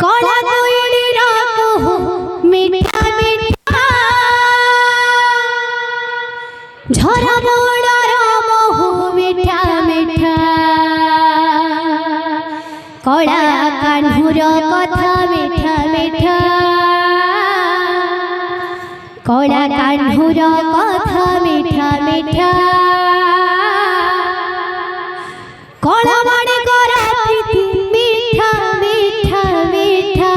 কলা কইলির কহু মিঠা মিঠা ঝরা মোড়র মহু মিঠা মিঠা কলা কাহ্নুর কথা মিঠা মিঠা কলা কাহ্নুর কথা মিঠা মিঠা কলা মানে করা প্রীতি মিঠা মিঠা মিঠা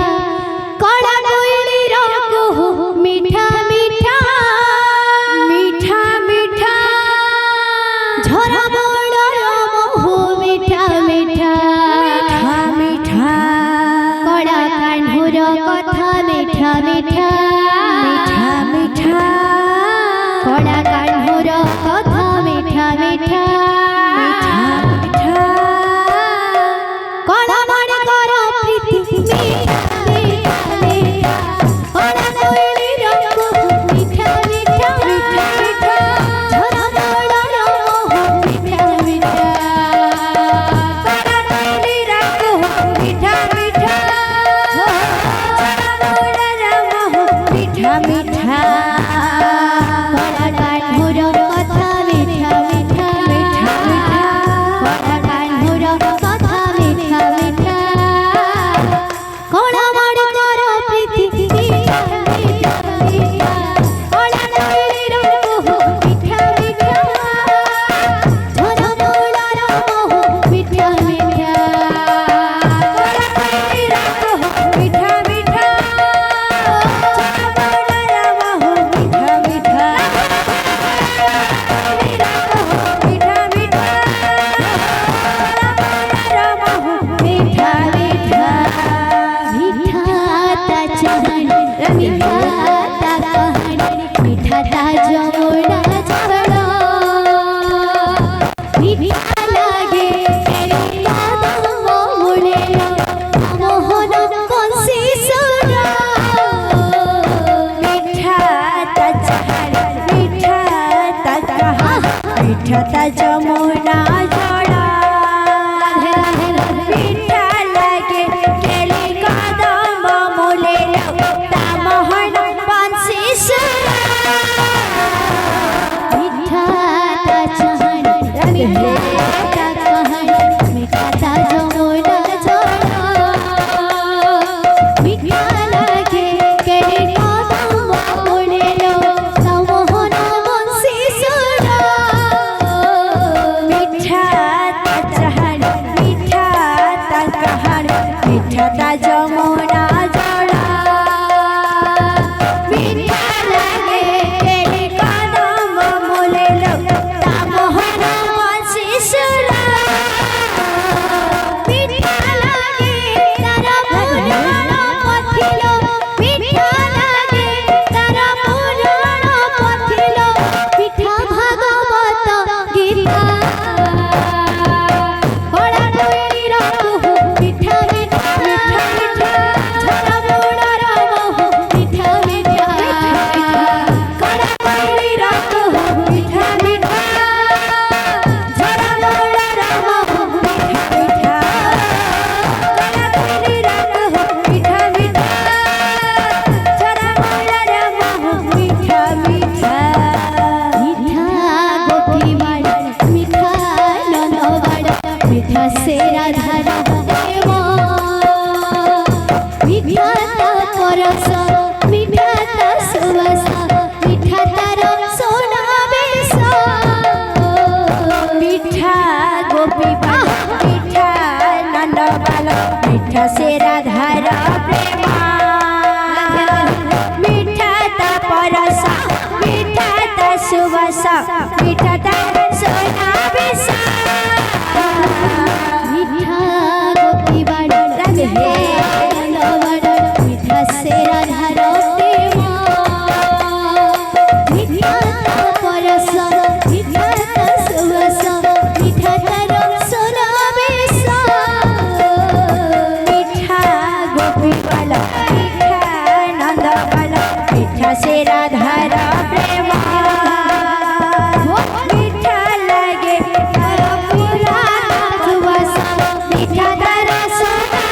কলা কইলির কহু মিঠা মিঠা মিঠা মিঠা ঝরা মোড়র মহু মিঠা মিঠা মিঠা মিঠা কলা কাহ্নুর কথা মিঠা মিঠা মিঠা মিঠা কলা কাহ্নুর কথা মিঠা মিঠা মিঠা যমুনা জড়া মিঠা লাগে কেলি কদম মূলে তামহন বংশী সুরা মিঠা তা চাহন মিঠা कहन মিঠা তা যমুনা জড়া মিঠা লাগে কেলি কদম মূলে তামহন বংশী সুরা মিঠা যমুনা জড়া মিঠা লাগে কেলি কদম মূলে তামহন বংশী সুরা মিঠা লাগে তারা পুরাণ পথিল মিঠা লাগে তারা পুরাণ পথিল মিঠা ভাগবত গীতা মিঠা সে রাধার প্রেমা মিঠা তা পরশা মিঠা তা সুবাসা মিঠা তা সোনা বিসা মিঠা গোপী বাড়ি রাধে মিঠা সে রাধার প্রেমা মিঠা তা পরশা মিঠা তা সুবাসা মিঠা তার সোনা বিসা মিঠা সে রাধার প্রেমা মিঠা লাগে মিঠা তার সোনা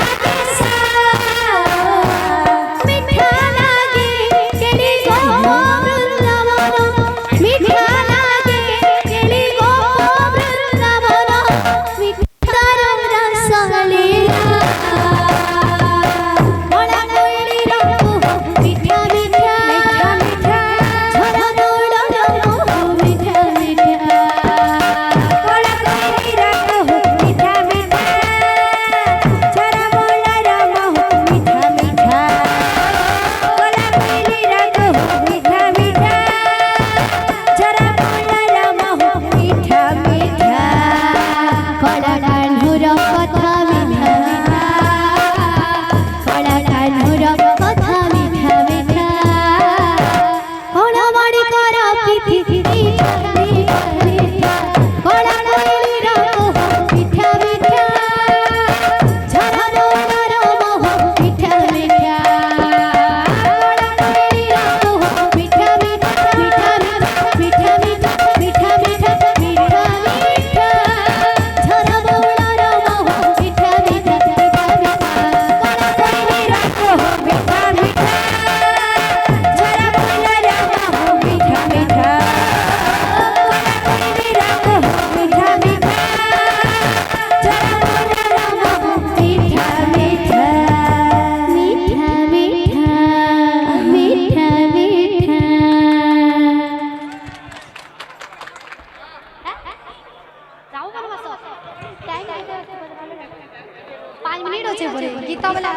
5 मिनट होचे बोले गीता वाला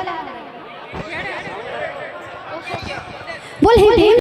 बोल हिंदी